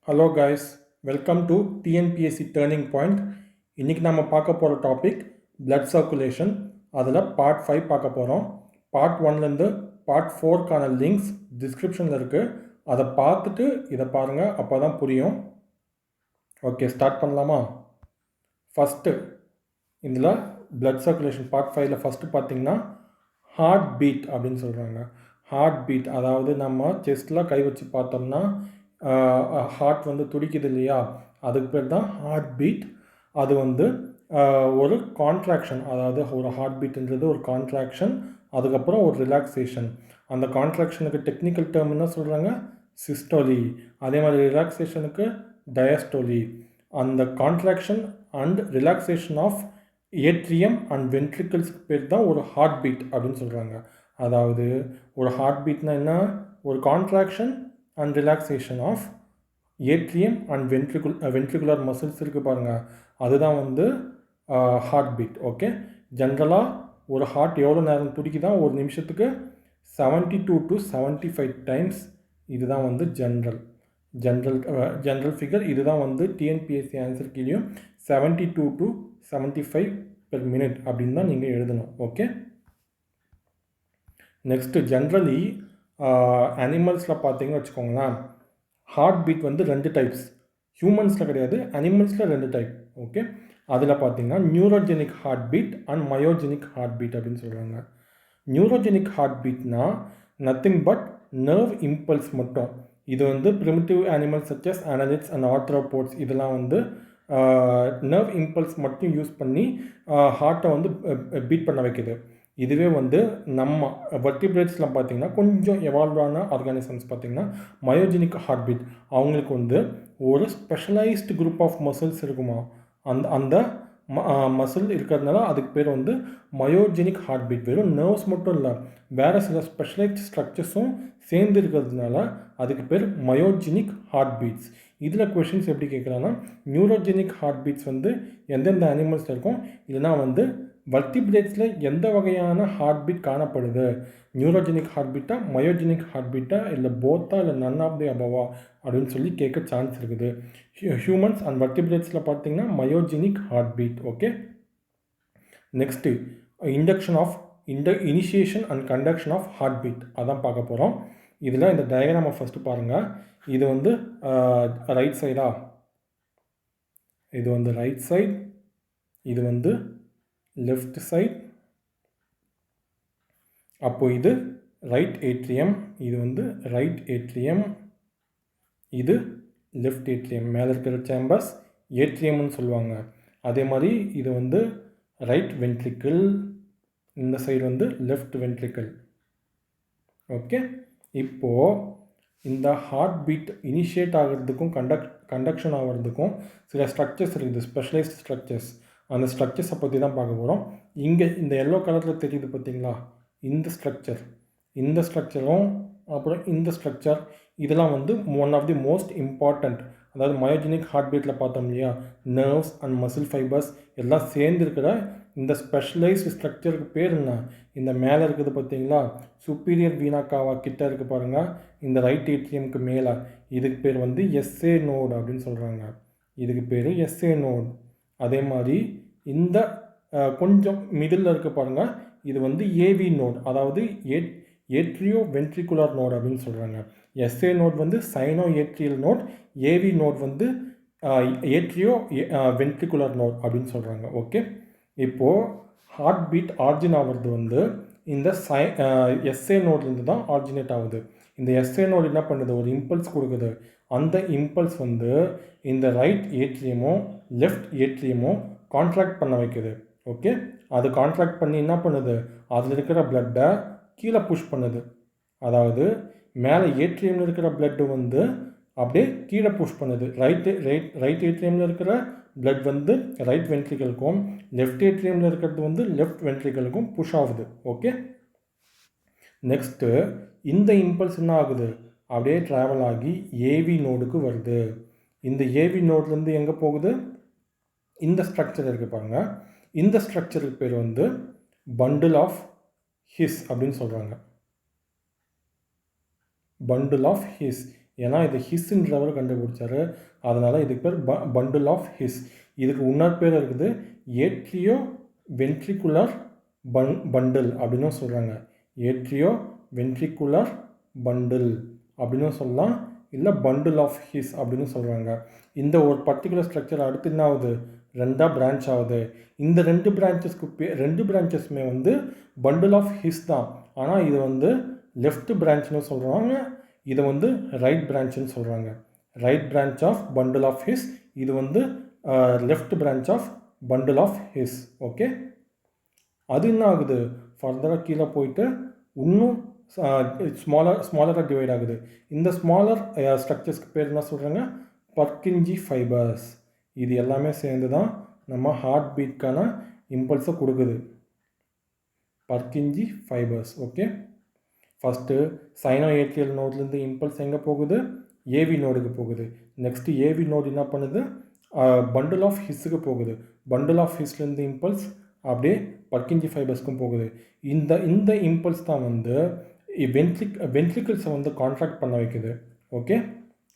Hello guys, welcome to TNPSC turning point. இன்றைக்கி நம்ம பார்க்க போகிற டாபிக் பிளட் சர்க்குலேஷன். அதில் பார்ட் 5 பார்க்க போகிறோம். பார்ட் 1லேருந்து பார்ட் 4க்கான லிங்க்ஸ் டிஸ்கிரிப்ஷனில் இருக்குது. அதை பார்த்துட்டு இதை பாருங்கள், அப்போ தான் புரியும். ஓகே, ஸ்டார்ட் பண்ணலாமா? ஃபஸ்ட்டு இதில் பிளட் சர்க்குலேஷன் பார்ட் 5ல் ஃபஸ்ட்டு பார்த்தீங்கன்னா ஹார்ட் பீட் அப்படின்னு சொல்கிறாங்க. ஹார்ட் பீட் அதாவது நம்ம செஸ்ட்டில் கை வச்சு பார்த்தோம்னா ஹார்ட் வந்து துடிக்குது இல்லையா, அதுக்கு பேர் தான் ஹார்ட் பீட். அது வந்து ஒரு கான்ட்ராக்ஷன், அதாவது ஒரு ஹார்ட் பீட்டுன்றது ஒரு கான்ட்ராக்ஷன், அதுக்கப்புறம் ஒரு ரிலாக்ஸேஷன். அந்த கான்ட்ராக்ஷனுக்கு டெக்னிக்கல் டேர்ம் என்ன சொல்கிறாங்க? சிஸ்டோலி. அதே மாதிரி ரிலாக்ஸேஷனுக்கு டயஸ்டோலி. அந்த contraction and relaxation of atrium and வென்ட்ரிக்கிள்ஸ்க்கு பேர் தான் ஒரு ஹார்ட் பீட் அப்படின்னு சொல்கிறாங்க. அதாவது ஒரு ஹார்ட் பீட்னா என்ன? ஒரு contraction and relaxation of atrium and ventricular muscles இருக்குது பாருங்கள், அதுதான் வந்து ஹார்ட் பீட். ஓகே, ஜென்ரலாக ஒரு ஹார்ட் எவ்வளோ நேரம் துடிக்குதான்? ஒரு நிமிஷத்துக்கு 72 to 75 டைம்ஸ். இதுதான் வந்து ஜென்ரல் ஃபிகர். இதுதான் வந்து டிஎன்பிஎஸ்சி ஆன்சர் கீழேயும் 72 to 75 per minute அப்படின்னு தான் நீங்கள் எழுதணும். ஓகே, நெக்ஸ்ட்டு ஜென்ரலி அனிமல்ஸில் பார்த்தீங்கன்னு வச்சுக்கோங்களேன், ஹார்ட் பீட் வந்து 2 டைப்ஸ். ஹியூமன்ஸில் கிடையாது, அனிமல்ஸில் 2 டைப். ஓகே, அதில் பார்த்தீங்கன்னா neurogenic heart beat and myogenic heart beat அப்படின்னு சொல்கிறாங்க. நியூரோஜெனிக் ஹார்ட் பீட்னா நத்திங் பட் நர்வ் இம்பல்ஸ் மட்டும். இது வந்து primitive animals such as annelids and arthropods இதெல்லாம் வந்து நர்வ் இம்பல்ஸ் மட்டும் யூஸ் பண்ணி ஹார்ட்டை வந்து பீட் பண்ண வைக்குது. இதுவே வந்து நம்ம வெர்டிபிரேட்ஸில் பார்த்திங்கன்னா கொஞ்சம் எவால்வான ஆர்கானிசம்ஸ் பார்த்திங்கன்னா மயோஜெனிக் ஹார்ட் பீட், அவங்களுக்கு வந்து ஒரு ஸ்பெஷலைஸ்டு குரூப் ஆஃப் மசில்ஸ் இருக்குமா, அந்த மசில் இருக்கிறதுனால அதுக்கு பேர் வந்து மயோஜெனிக் ஹார்ட் பீட். வெறும் நர்வ்ஸ் மட்டும் இல்லை, வேறு சில ஸ்பெஷலைஸ்ட் ஸ்ட்ரக்சர்ஸும் சேர்ந்து இருக்கிறதுனால அதுக்கு பேர் மயோஜெனிக் ஹார்ட் பீட்ஸ். இதில் கொஷின்ஸ் எப்படி கேட்குறாங்கன்னா, நியூரோஜெனிக் ஹார்ட் பீட்ஸ் வந்து எந்தெந்த அனிமல்ஸில் இருக்கும், இல்லைனா வந்து வெர்டிபிரேட்ஸில் எந்த வகையான ஹார்ட் பீட் காணப்படுது? நியூரோஜெனிக் ஹார்ட் பீட்டா, மயோஜெனிக் ஹார்ட் பீட்டா, இல்லை போத்தா, இல்லை நன் ஆஃப் தி அபவா அப்படின்னு சொல்லி கேட்க சான்ஸ் இருக்குது. ஹியூமன்ஸ் அண்ட் வெர்டிபிரேட்ஸில் பார்த்தீங்கன்னா myogenic heart beat. Okay, next initiation and conduction of heart beat அதான் பார்க்க போகிறோம். இதில் இந்த டயக்ராமை ஃபஸ்ட்டு பாருங்கள். இது வந்து ரைட் சைடா, இது வந்து ரைட் சைட், இது வந்து லெஃப்ட் சைட். அப்போது இது ரைட் ஏட்ரியம், இது வந்து ரைட் ஏட்ரியம், இது லெஃப்ட் ஏட்ரியம். மேலே இருக்கிற சேம்பர்ஸ் ஏட்ரியம்னு சொல்லுவாங்க. அதே மாதிரி இது வந்து ரைட் வென்ட்ரிக்கிள், இந்த சைடு வந்து லெஃப்ட் வென்ட்ரிக்கிள். ஓகே, இப்போது இந்த ஹார்ட் பீட் இனிஷியேட் ஆகிறதுக்கும் கண்டக்ஷன் ஆகிறதுக்கும் சில ஸ்ட்ரக்சர்ஸ் இருக்குது, ஸ்பெஷலைஸ்ட் ஸ்ட்ரக்சர்ஸ். அந்த ஸ்ட்ரக்சர்ஸை பற்றி தான் பார்க்க போகிறோம். இங்கே இந்த எல்லோ கலரில் தெரியுது பார்த்தீங்களா, இந்த ஸ்ட்ரக்சரும் அப்புறம் இந்த ஸ்ட்ரக்சர், இதெல்லாம் வந்து one of the most important. அதாவது மயோஜெனிக் ஹார்ட் பீட்டில் பார்த்தோம் இல்லையா, நர்வ்ஸ் அண்ட் மசில் ஃபைபர்ஸ் எல்லாம் சேர்ந்து இருக்கிற இந்த ஸ்பெஷலைஸ்டு ஸ்ட்ரக்சருக்கு பேர் என்ன? இந்த மேலே இருக்குது பார்த்தீங்களா, சுப்பீரியர் வீனா காவா கிட்ட இருக்குது பாருங்கள், இந்த ரைட் ஏட்ரியமுக்கு மேலே, இதுக்கு பேர் வந்து எஸ்ஏ நோடு அப்படின்னு சொல்கிறாங்க. இதுக்கு பேர் எஸ்ஏ நோடு. அதே மாதிரி இந்த கொஞ்சம் மிடில் இருக்க பாருங்கள், இது வந்து ஏவி நோட், அதாவது ஏட்ரியோ வென்ட்ரிகுலர் நோட் அப்படின்னு சொல்கிறாங்க. எஸ்ஏ நோட் வந்து cyano atrial note, AV note வந்து ஏட்ரியோ வென்ட்ரிகுலர் நோட் அப்படின்னு சொல்கிறாங்க. ஓகே, இப்போது ஹார்ட் பீட் ஆர்ஜின் ஆகிறது வந்து இந்த எஸ்ஏ நோட்லேருந்து தான் ஆர்ஜினேட் ஆகுது. இந்த எஸ்ஏ நோட் என்ன பண்ணுது? ஒரு இம்பல்ஸ் கொடுக்குது. அந்த இம்பல்ஸ் வந்து இந்த ரைட் ஏட்ரியமும் லெஃப்ட் ஏட்ரியமும் கான்ட்ராக்ட் பண்ண வைக்குது. ஓகே, அது கான்ட்ராக்ட் பண்ணி என்ன பண்ணுது? அதில் இருக்கிற பிளட்டை கீழே புஷ் பண்ணுது. அதாவது மேலே ஏட்ரியமில் இருக்கிற பிளட்டு வந்து அப்படியே கீழே புஷ் பண்ணுது. ரைட் ஏட்ரியமில் இருக்கிற பிளட் வந்து ரைட் வென்ட்ரிக்கலுக்கும், லெஃப்ட் ஏட்ரியமில் இருக்கிறது வந்து லெஃப்ட் வென்ட்ரிக்கலுக்கும் புஷ் ஆகுது. ஓகே, நெக்ஸ்ட்டு இந்த இம்பல்ஸ் என்ன ஆகுது? அப்படியே ட்ராவல் ஆகி ஏவி நோடுக்கு வருது. இந்த ஏவி நோட்லேருந்து எங்கே போகுது? இந்த ஸ்ட்ரக்சர் இருக்குது பாருங்கள், இந்த ஸ்ட்ரக்சருக்கு பேர் வந்து பண்டில் ஆஃப் ஹிஸ் அப்படின்னு சொல்கிறாங்க. Bundle of His. ஏன்னா இது ஹிஸ்ன்றவர் கண்டுபிடிச்சாரு. அதனால் இதுக்கு பேர் பண்டில் ஆஃப் ஹிஸ். இதுக்கு இன்னொரு பேர் இருக்குது, ஏட்ரியோ வென்ட்ரிகுலர் பண்டில் அப்படின்னு சொல்கிறாங்க. ஏட்ரியோ வென்ட்ரிகுலர் பண்டில் அப்படின்னு சொல்லலாம், இல்லை பண்டில் ஆஃப் ஹிஸ் அப்படின்னு சொல்கிறாங்க. இந்த ஒரு பர்டிகுலர் ஸ்ட்ரக்சர் அடுத்து என்ன ஆகுது, ரெண்டாக பிரான்ச் ஆகுது. இந்த ரெண்டு பிரான்ச்சஸுமே வந்து பண்டில் ஆஃப் ஹிஸ் தான். ஆனால் இது வந்து லெஃப்ட் பிரான்ச்னு சொல்கிறாங்க, இதை வந்து ரைட் பிரான்ச்னு சொல்கிறாங்க. Right branch of bundle of His, இது வந்து left branch of bundle of His. Okay, அது என்ன ஆகுது, ஃபர்தராக கீழே போயிட்டு இன்னும் ஸ்மாலராக டிவைட் ஆகுது. இந்த ஸ்மாலர் ஸ்ட்ரக்சர்ஸ்க்கு பேர் என்ன சொல்கிறாங்க, பர்கின்ஜி ஃபைபர்ஸ். இது எல்லாமே சேர்ந்து தான் நம்ம ஹார்ட் பீட்கான இம்பல்ஸை கொடுக்குது, Purkinje fibres. Okay, first sino atrial நோட்லேருந்து இம்பல்ஸ் எங்கே போகுது, ஏவி நோடுக்கு போகுது. நெக்ஸ்ட்டு ஏவி நோடு என்ன பண்ணுது, பண்டில் ஆஃப் ஹிஸ்ஸுக்கு போகுது. பண்டில் ஆஃப் ஹிஸ்லேருந்து இம்பல்ஸ் அப்படியே பர்கின்ஜி ஃபைபர்ஸ்க்கும் போகுது. இந்த இம்பல்ஸ் தான் வந்து வென்ட்ரிக்கிள்ஸை வந்து கான்ட்ராக்ட் பண்ண வைக்குது. ஓகே,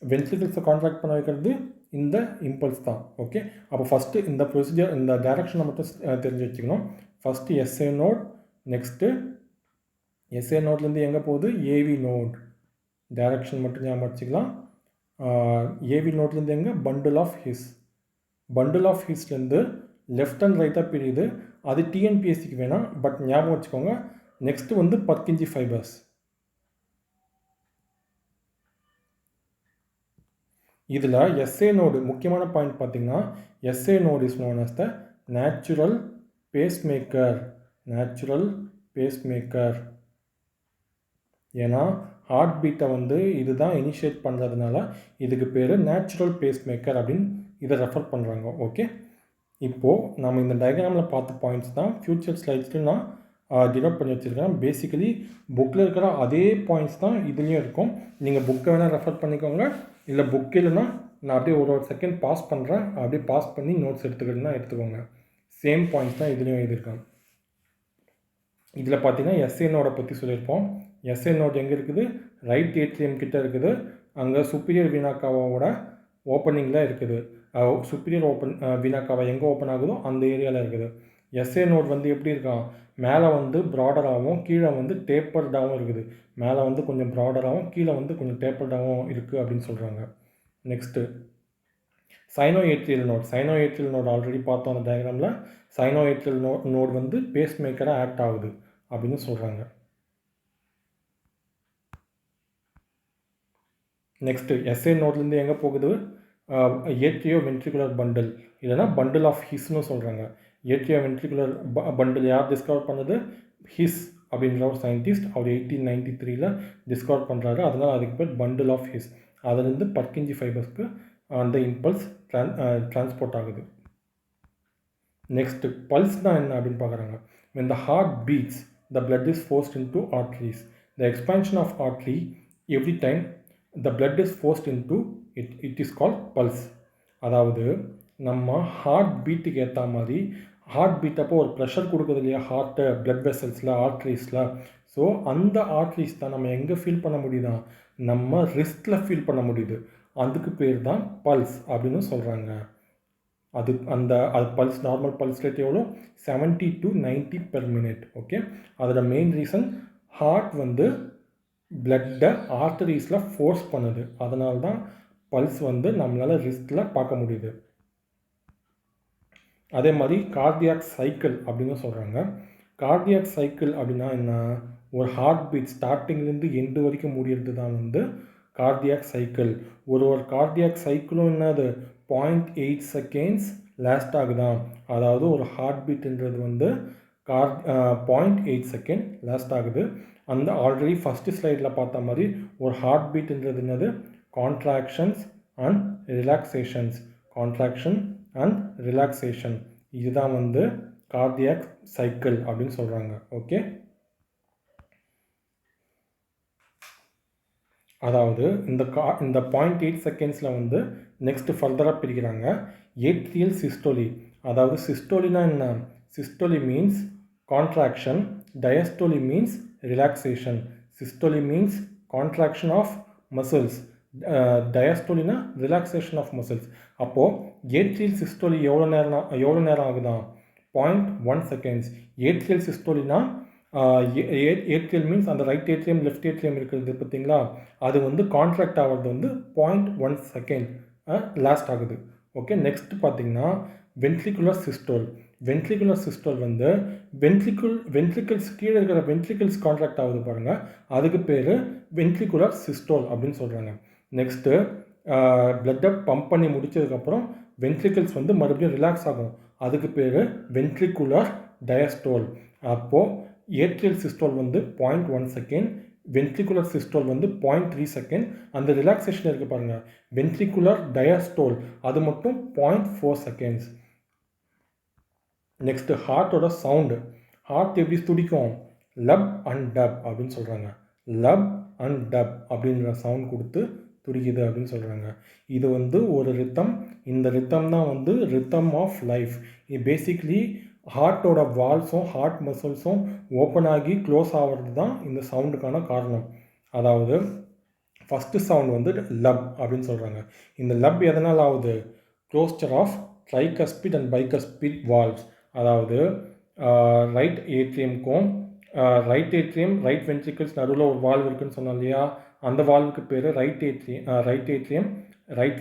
வென்ட்ரிக்கிள்ஸை கான்ட்ராக்ட் பண்ண வைக்கிறது இந்த இம்பல்ஸ் தான். ஓகே, அப்போ ஃபஸ்ட்டு இந்த ப்ரொசீஜர், இந்த டைரக்ஷனை மட்டும் தெரிஞ்சு வச்சுக்கணும். First SA node, next SA நோட்லேருந்து எங்கே போகுது, ஏவி நோட். டைரக்ஷன் மட்டும் ஞாபகம் வச்சுக்கலாம். ஏவி நோட்லேருந்து எங்கே, bundle of His. Bundle of ஹிஸ்லேருந்து லெஃப்ட் அண்ட் ரைட்டாக பிரியுது. அது டிஎன்பிஎஸ்சிக்கு வேணாம், பட் ஞாபகம் வச்சுக்கோங்க. நெக்ஸ்ட்டு வந்து பர்கின்ஜி ஃபைபர்ஸ். இதில் எஸ்ஏ நோடு முக்கியமான பாயிண்ட் பார்த்தீங்கன்னா, SA node is known as the natural pacemaker. Natural pacemaker. ஏன்னா ஹார்ட் பீட்டை வந்து இதுதான் இனிஷியேட் பண்ணுறதுனால இதுக்கு பேர் நேச்சுரல் பேஸ்மேக்கர் அப்படின்னு இதை ரெஃபர் பண்ணுறாங்க. ஓகே, இப்போது நம்ம இந்த டயக்ராமில் பார்த்த பாயிண்ட்ஸ் தான் ஃப்யூச்சர் ஸ்லைட்ஸ்லையும் நான் டினோட் பண்ணி வச்சுருக்கேன். பேசிக்கலி புக்கில் இருக்கிற அதே பாயிண்ட்ஸ் தான் இதுலேயும் இருக்கும். நீங்கள் புக்கை வேணால் ரெஃபர் பண்ணிக்கோங்க, இல்லை புக் இல்லைன்னா நான் அப்படியே ஒரு செகண்ட் பாஸ் பண்ணுறேன், அப்படியே பாஸ் பண்ணி நோட்ஸ் எடுத்துக்கிட்டுனா எடுத்துக்கோங்க. சேம் பாயிண்ட்ஸ் தான் இதுலேயும் எழுதியிருக்கேன். இதில் பார்த்தீங்கன்னா எஸ்ஏ நோடை பற்றி சொல்லியிருப்போம். எஸ்ஏ நோட் எங்கே இருக்குது, ரைட் ஏட்ரியம் கிட்டே இருக்குது. அங்கே சுப்பீரியர் வீனாக்காவோட ஓப்பனிங்கில் இருக்குது. சுப்பீரியர் வீனாக்காவை எங்கே ஓப்பன் ஆகுதோ அந்த ஏரியாவில் இருக்குது. எஸ்ஏ நோட் வந்து எப்படி இருக்கான், மேலே வந்து ப்ராடராகவும் கீழே வந்து டேப்பர்டாகவும் இருக்குது. மேலே வந்து கொஞ்சம் ப்ராடராகவும் கீழே வந்து கொஞ்சம் டேப்பர்டாகவும் இருக்குது அப்படின்னு சொல்கிறாங்க. Next sino atrial node. Sino atrial node already பார்த்தோம் அந்த டயக்ராமில். சைனோ ஏட்ரியல் நோட் வந்து பேஸ் மேக்கராக ஆக்ட் ஆகுது அப்படின்னு சொல்கிறாங்க. நெக்ஸ்ட்டு எஸ்ஏ நோட்லேருந்து எங்கே போகுது, ஏட்ரியோ வென்ட்ரிகுலர் பண்டில், இல்லைனா பண்டில் ஆஃப் ஹிஸ்னு சொல்கிறாங்க. ஏட்ரியோ வென்ட்ரிகுலர் பண்டில் யார் டிஸ்கவர் பண்ணது, ஹிஸ் அப்படின்ற ஒரு சயின்டிஸ்ட். அவர் 1893 டிஸ்கவர் பண்ணுறாரு. அதனால் அதுக்கு பேர் பண்டில் ஆஃப் ஹிஸ். அதுலேருந்து பர்கின்ஜி ஃபைபர்ஸ்க்கு அந்த இம்பல்ஸ் டிரான்ஸ்போர்ட் ஆகுது. நெக்ஸ்ட்டு பல்ஸ்னால் என்ன அப்படின்னு பார்க்குறாங்க. when the heart beats the blood is forced into arteries. The expansion of artery every time the blood is forced into it is called pulse. அதாவது நம்ம heart பீட்டுக்கு ஏற்ற மாதிரி ஹார்ட் பீட் அப்போ ஒரு ப்ரெஷர் கொடுக்குது இல்லையா, ஹார்ட்டு பிளட் வெசல்ஸில் ஆர்ட்ரிஸில். ஸோ அந்த arteries தான் நம்ம எங்கே ஃபீல் பண்ண முடியுதா, நம்ம ரிஸ்ட்டில் ஃபீல் பண்ண முடியுது. அதுக்கு பேர் தான் பல்ஸ் அப்படின்னு சொல்கிறாங்க. அது பல்ஸ், நார்மல் பல்ஸ் ரேட் எவ்வளோ, 70 to 90 per minute. ஓகே, அதோட மெயின் ரீசன் ஹார்ட் வந்து பிளட்டை ஆர்டரிஸில் ஃபோர்ஸ் பண்ணுது. அதனால தான் பல்ஸ் வந்து நம்மளால் ரிஸ்ட்டில் பார்க்க முடியுது. அதே மாதிரி கார்டியாக் சைக்கிள் அப்படின்னு சொல்கிறாங்க. கார்டியாக் சைக்கிள் அப்படின்னா என்ன, ஒரு ஹார்ட் பீட் ஸ்டார்டிங்லேருந்து எண்டு வரைக்கும் முடியறது தான் வந்து கார்டியாக் சைக்கிள். ஒரு கார்டியாக் சைக்கிளும் என்னது 0.8 செகண்ட்ஸ் லாஸ்ட் ஆகுதான். அதாவது ஒரு ஹார்ட் பீட்டுன்றது வந்து 0.8 செகண்ட் லாஸ்ட் ஆகுது. அந்த ஆல்ரெடி ஃபஸ்ட்டு ஸ்லைடில் பார்த்த மாதிரி ஒரு ஹார்ட் பீட்டுன்றது என்னது, contractions and relaxations. Contraction and relaxation, இதுதான் வந்து கார்டியாக் சைக்கிள் அப்படின்னு சொல்கிறாங்க. ஓகே, அதாவது இந்த 0.8 செகண்ட்ஸில் வந்து நெக்ஸ்ட்டு ஃபர்தராக பிரிக்கிறாங்க. Atrial systole. அதாவது சிஸ்டோலினா என்ன, systole means contraction, diastole means relaxation. Systole means contraction of muscles, டயஸ்டோலினா ரிலாக்ஸேஷன் ஆஃப் மசில்ஸ். அப்போது ஏட்ரியல் சிஸ்டோலி எவ்வளோ நேரம் ஆகுதான்? 0.1 செகண்ட்ஸ். ஏட்ரியல் சிஸ்டோலினா ஏட்ரியல் மீன்ஸ் அந்த ரைட் ஏட்ரியம் லெஃப்ட் ஏட்ரியம் இருக்கிறது பார்த்தீங்களா, அது வந்து கான்ட்ராக்ட் ஆகிறது வந்து 0.1 செகண்ட் லாஸ்ட் ஆகுது. ஓகே, நெக்ஸ்ட் பார்த்தீங்கன்னா வென்ட்ரிகுலர் சிஸ்டோல். வென்ட்ரிகுலர் சிஸ்டோல் வந்து வென்ட்ரிக்கிள்ஸ் கீழே இருக்கிற வென்ட்ரிக்கிள்ஸ் கான்ட்ராக்ட் ஆகுது பாருங்கள், அதுக்கு பேர் வென்ட்ரிகுலர் சிஸ்டோல் அப்படின்னு சொல்கிறாங்க. நெக்ஸ்ட்டு பிளட்டை பம்ப் பண்ணி முடித்ததுக்கப்புறம் வென்ட்ரிக்கிள்ஸ் வந்து மறுபடியும் ரிலாக்ஸ் ஆகும், அதுக்கு பேர் வென்ட்ரிகுலர் டயஸ்டோல். அப்போது ஏட்ரியல் சிஸ்டோல் வந்து 0.1 செகண்ட், வென்ட்ரிகுலர் சிஸ்டோல் வந்து 0.3 செகண்ட். அந்த ரிலாக்ஸேஷன் இருக்குது பாருங்கள், வென்ட்ரிகுலர் டயஸ்டோல், அது மட்டும் 0.4 செகண்ட்ஸ். நெக்ஸ்ட்டு ஹார்ட்டோட சவுண்டு. ஹார்ட் எப்படி துடிக்கும்? லப் அண்ட் டப் அப்படின்னு சொல்கிறாங்க. லப் அண்ட் டப் அப்படின்ற சவுண்ட் கொடுத்து துடிக்குது அப்படின்னு சொல்கிறாங்க. இது வந்து ஒரு ரித்தம். இந்த ரித்தம் தான் வந்து ரித்தம் ஆஃப் லைஃப். இது பேசிக்லி ஹார்ட்டோட வால்ஸும் ஹார்ட் மசில்ஸும் ஓப்பன் ஆகி க்ளோஸ் ஆகிறது தான் இந்த சவுண்டுக்கான காரணம். அதாவது ஃபஸ்ட்டு சவுண்ட் வந்து லப் அப்படின்னு சொல்கிறாங்க. இந்த லப் எதனால் ஆகுது? Closure of tricuspid and bicuspid valves. அதாவது ரைட் ஏட்ரியம்க்கும் ரைட் ஏட்ரியம் ரைட் வென்ட்ரிக்கிள்ஸ் நடுவில் ஒரு வால்வ் இருக்குதுன்னு சொன்னோம் இல்லையா, அந்த வால்வுக்கு பேர் right atrium left atrium right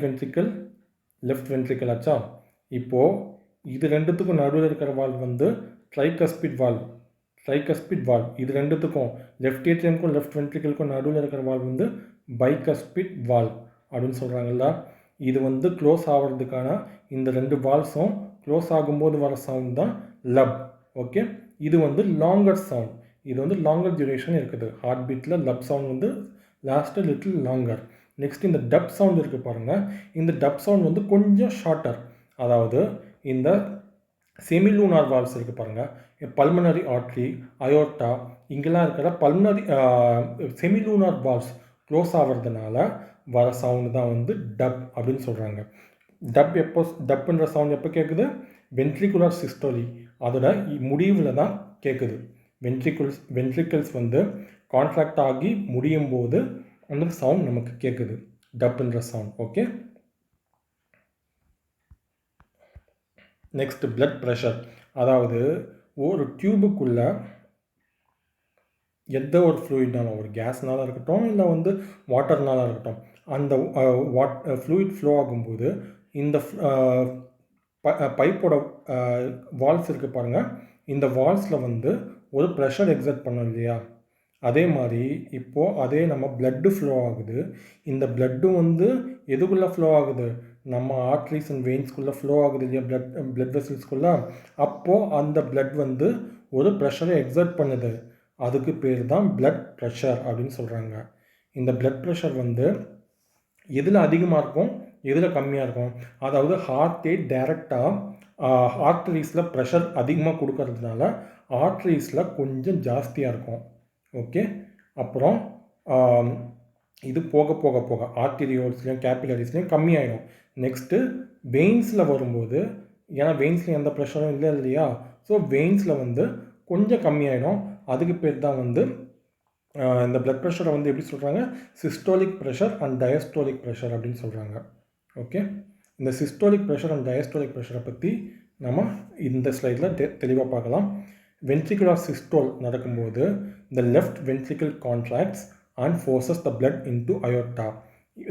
ventricle left ventricle ஆச்சா. இப்போது இது ரெண்டுத்துக்கும் நடுவில் இருக்கிற வால்வ் வந்து ட்ரைகஸ்பிட் வால்வ். இது ரெண்டுத்துக்கும் லெஃப்ட் ஏட்ரியம்க்கும் லெஃப்ட் வென்ட்ரிக்கிள்க்கும் நடுவில் இருக்கிற வால்வ் வந்து பைகஸ்பிட் வால்வ் அப்படின்னு சொல்கிறாங்கல்ல. இது வந்து க்ளோஸ் ஆகிறதுக்கான இந்த ரெண்டு வால்ஸும் க்ளோஸ் ஆகும்போது வர சவுண்ட் தான் லப். ஓகே, இது வந்து லாங்கர் சவுண்ட். இது வந்து லாங்கர் டியூரேஷன் இருக்குது. ஹார்ட் பீட்டில் லப் சவுண்ட் வந்து லாஸ்ட்டு லிட்டில் லாங்கர். நெக்ஸ்ட் இந்த டப் சவுண்ட் இருக்குது பாருங்கள், இந்த டப் சவுண்ட் வந்து கொஞ்சம் ஷார்ட்டர். அதாவது இந்த செமிலூனார் வால்ஸ் இருக்குது பாருங்கள், பல்மனரி ஆர்ட்ரி, அயோர்ட்டா, இங்கெல்லாம் இருக்கிற பல்மனரி செமிலூனார் வால்ஸ் க்ளோஸ் ஆகிறதுனால வர சவுண்டு தான் வந்து டப் அப்படின்னு சொல்கிறாங்க. டப்புன்ற சவுண்ட் எப்போ கேட்குது? வென்ட்ரிகுலர் சிஸ்டோலி அதோட முடிவில் தான் கேட்குது. வென்ட்ரிக்கிள்ஸ் வந்து கான்ட்ராக்ட் ஆகி முடியும் போது அந்த சவுண்ட் நமக்கு கேட்குது, டப்புன்ற sound. Okay, next blood pressure. அதாவது ஒரு டியூபுக்குள்ளே எந்த ஒரு ஃப்ளூயிட்னாலும், ஒரு கேஸ்னால இருக்கட்டும் இல்லை வந்து வாட்டர்னால இருக்கட்டும், அந்த ஃப்ளூயிட் ஃப்ளோ ஆகும்போது இந்த பைப்போட வால்ஸ் இருக்குது பாருங்கள், இந்த வால்ஸில் வந்து ஒரு ப்ரெஷர் எக்ஸர்ட் பண்ணோம் இல்லையா, அதே மாதிரி இப்போது அதே நம்ம பிளட்டு ஃப்ளோ ஆகுது. இந்த பிளட்டும் வந்து எதுக்குள்ளே ஃப்ளோ ஆகுது? நம்ம ஆர்ட்ரிஸ் அண்ட் வெயின்ஸ்குள்ளே ஃப்ளோ ஆகுது இல்லையா, பிளட் வெசல்ஸ்குள்ளே. அப்போது அந்த பிளட் வந்து ஒரு ப்ரெஷரை எக்ஸர்ட் பண்ணுது, அதுக்கு பேர் தான் பிளட் ப்ரெஷர் அப்படின்னு சொல்கிறாங்க. இந்த பிளட் ப்ரெஷர் வந்து எதில் அதிகமாக இருக்கும், எதில் கம்மியாக இருக்கும்? அதாவது ஹார்ட்டே டைரெக்டாக ஆர்ட்ரிஸில் ப்ரெஷர் அதிகமாக கொடுக்கறதுனால ஆர்ட்ரிஸில் கொஞ்சம் ஜாஸ்தியாக இருக்கும். ஓகே, அப்புறம் இது போக போக போக ஆர்டீரியோல்ஸ்லையும் கேபிலரிஸ்லையும் கம்மியாயிடும். நெக்ஸ்ட்டு வெயின்ஸில் வரும்போது, ஏன்னா வெயின்ஸில் எந்த ப்ரெஷரும் இல்லை இல்லையா, ஸோ வெயின்ஸில் வந்து கொஞ்சம் கம்மியாயிடும். அதுக்கு பேர் தான் வந்து இந்த பிளட் ப்ரெஷரை வந்து எப்படி சொல்கிறாங்க? Systolic pressure and diastolic pressure அப்படின்னு சொல்கிறாங்க. ஓகே, இந்த சிஸ்டோலிக் ப்ரெஷர் அண்ட் டயஸ்டோலிக் ப்ரெஷரை பற்றி நம்ம இந்த ஸ்லைடில் தெளிவாக பார்க்கலாம். வென்ட்ரிகுலர் சிஸ்டோல் நடக்கும்போது the left ventricle contracts and forces the blood into aorta.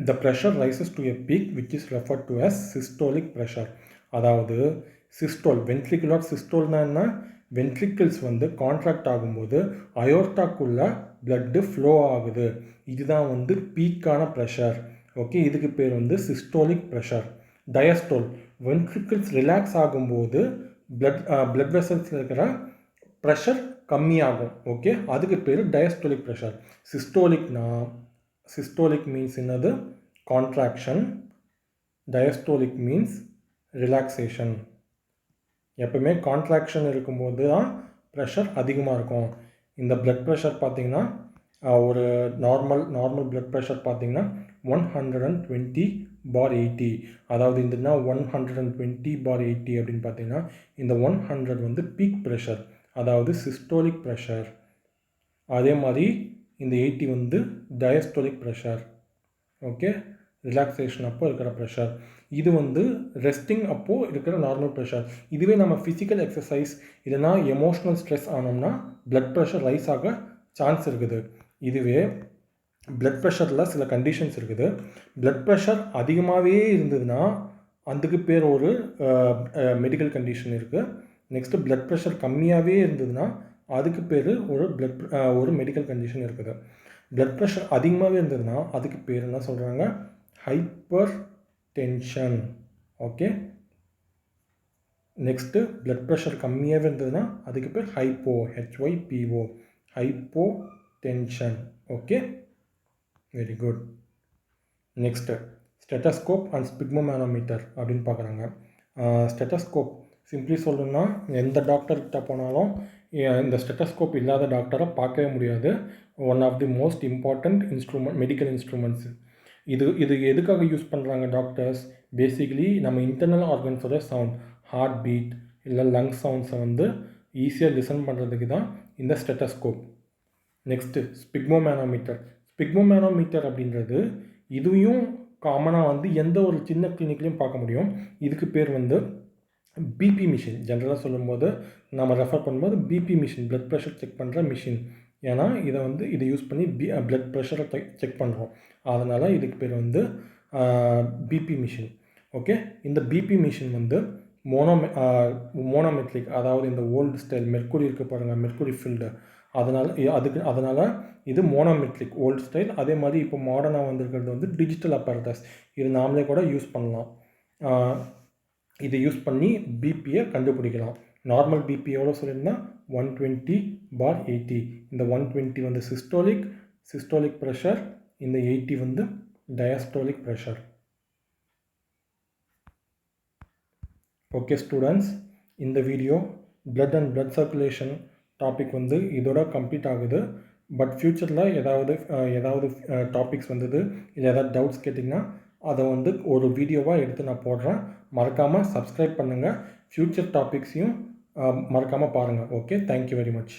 The pressure rises to a peak which is referred to as systolic pressure. அதாவது சிஸ்டோல், வென்ட்ரிகுலர் சிஸ்டோல்னா என்ன? வென்ட்ரிக்கிள்ஸ் வந்து கான்ட்ராக்ட் ஆகும்போது அயோர்ட்டாக்குள்ளே பிளட்டு ஃப்ளோ ஆகுது, இதுதான் வந்து பீக்கான pressure. Okay, இதுக்கு பேர் வந்து systolic pressure. Diastole, ventricles relax ஆகும்போது பிளட் வெசல்ஸில் இருக்கிற ப்ரெஷர் கம்மியாகும். ஓகே, அதுக்கு பேர் டயஸ்டோலிக் ப்ரெஷர். சிஸ்டோலிக் மீன்ஸ் என்னது? கான்ட்ராக்ஷன். Diastolic means relaxation. எப்பவுமே கான்ட்ராக்ஷன் இருக்கும்போது தான் ப்ரெஷர் அதிகமாக இருக்கும். இந்த பிளட் ப்ரெஷர் பார்த்திங்கன்னா ஒரு நார்மல் பிளட் ப்ரெஷர் பார்த்திங்கன்னா 120/80. அதாவது இதுனா 120/80 அப்படின்னு பார்த்திங்கன்னா இந்த 100 வந்து பீக் ப்ரெஷர். அதாவது சிஸ்டோலிக் ப்ரெஷர். அதே மாதிரி இந்த 80 வந்து டயஸ்டோலிக் ப்ரெஷர். ஓகே, ரிலாக்ஸேஷன் அப்போ இருக்கிற ப்ரெஷர். இது வந்து ரெஸ்டிங் அப்போது இருக்கிற நார்மல் ப்ரெஷர். இதுவே நம்ம ஃபிசிக்கல் எக்ஸசைஸ் இல்லைனா எமோஷ்னல் ஸ்ட்ரெஸ் ஆனோம்னா பிளட் ப்ரெஷர் ரைஸ் ஆக சான்ஸ் இருக்குது. இதுவே பிளட் ப்ரெஷரில் சில கண்டிஷன்ஸ் இருக்குது. பிளட் ப்ரெஷர் அதிகமாகவே இருந்ததுன்னா அதுக்கு பேர் ஒரு மெடிக்கல் கண்டிஷன் இருக்குது. நெக்ஸ்ட்டு பிளட் ப்ரெஷர் கம்மியாகவே இருந்ததுன்னா அதுக்கு பேர் ஒரு மெடிக்கல் கண்டிஷன் இருக்குது. பிளட் ப்ரெஷர் அதிகமாகவே இருந்ததுன்னா அதுக்கு பேர் என்ன சொல்கிறாங்க? Hyper tension. Okay, next blood pressure கம்மியாகவே இருந்ததுன்னா அதுக்கு பேர் HYPO hypo tension. Okay, very good. Next stethoscope and sphygmomanometer அப்படின்னு பார்க்குறாங்க. ஸ்டெட்டஸ்கோப் சிம்பிளி சொல்லணும்னா எந்த டாக்டர்கிட்ட போனாலும் இந்த ஸ்டெட்டஸ்கோப் இல்லாத டாக்டரை பார்க்கவே முடியாது. One of the most important medical instruments. இது எதுக்காக யூஸ் பண்ணுறாங்க டாக்டர்ஸ்? பேசிக்கலி நம்ம இன்டர்னல் ஆர்கன்ஸோட சவுண்ட், ஹார்ட் பீட் இல்லை லங் சவுண்ட்ஸை வந்து ஈஸியாக லிசன் பண்ணுறதுக்கு தான் இந்த ஸ்டெட்டஸ்கோப். Next sphygmomanometer. ஸ்பிக்மோமேனோமீட்டர் அப்படின்றது இதுவும் காமனாக வந்து எந்த ஒரு சின்ன கிளினிக்லையும் பார்க்க முடியும். இதுக்கு பேர் வந்து பிபி மிஷின். ஜென்ரலாக சொல்லும்போது நம்ம ரெஃபர் பண்ணும்போது BP machine, blood pressure check பண்ணுற மிஷின். ஏன்னா இதை யூஸ் பண்ணி பிளட் ப்ரெஷரை செக் பண்ணுறோம். அதனால் இதுக்கு பேர் வந்து பிபி மிஷின். ஓகே, இந்த பிபி மிஷின் வந்து மோனோமெட்ரிக், அதாவது இந்த ஓல்டு ஸ்டைல் மெர்க்குரி இருக்குது பாருங்கள், மெர்க்குரி ஃபீல்டு. அதனால் இது மோனோமெட்ரிக் ஓல்டு ஸ்டைல். அதே மாதிரி இப்போ மாடர்னாக வந்திருக்கிறது வந்து டிஜிட்டல் அப்பரேட்டஸ். இது நாமளே கூட யூஸ் பண்ணலாம். இதை யூஸ் பண்ணி பிபியை கண்டுபிடிக்கலாம். நார்மல் பிபி எவ்வளோ சொல்லியிருந்தால் 120/80. இந்த 120 வந்து சிஸ்டோலிக் ப்ரெஷர், இந்த 80 வந்து டயஸ்டோலிக் ப்ரெஷர். ஓகே ஸ்டூடெண்ட்ஸ், இந்த video blood and blood circulation topic வந்து இதோட கம்ப்ளீட் ஆகுது. பட் ஃப்யூச்சரில் ஏதாவது டாபிக்ஸ் வந்தது இல்லை ஏதாவது டவுட்ஸ் கேட்டிங்கன்னா அதை வந்து ஒரு வீடியோவாக எடுத்து நான் போடுறேன். மறக்காமல் சப்ஸ்கிரைப் பண்ணுங்கள். ஃப்யூச்சர் டாபிக்ஸையும் மறக்காமல் பாருங்கள். Okay, thank you very much.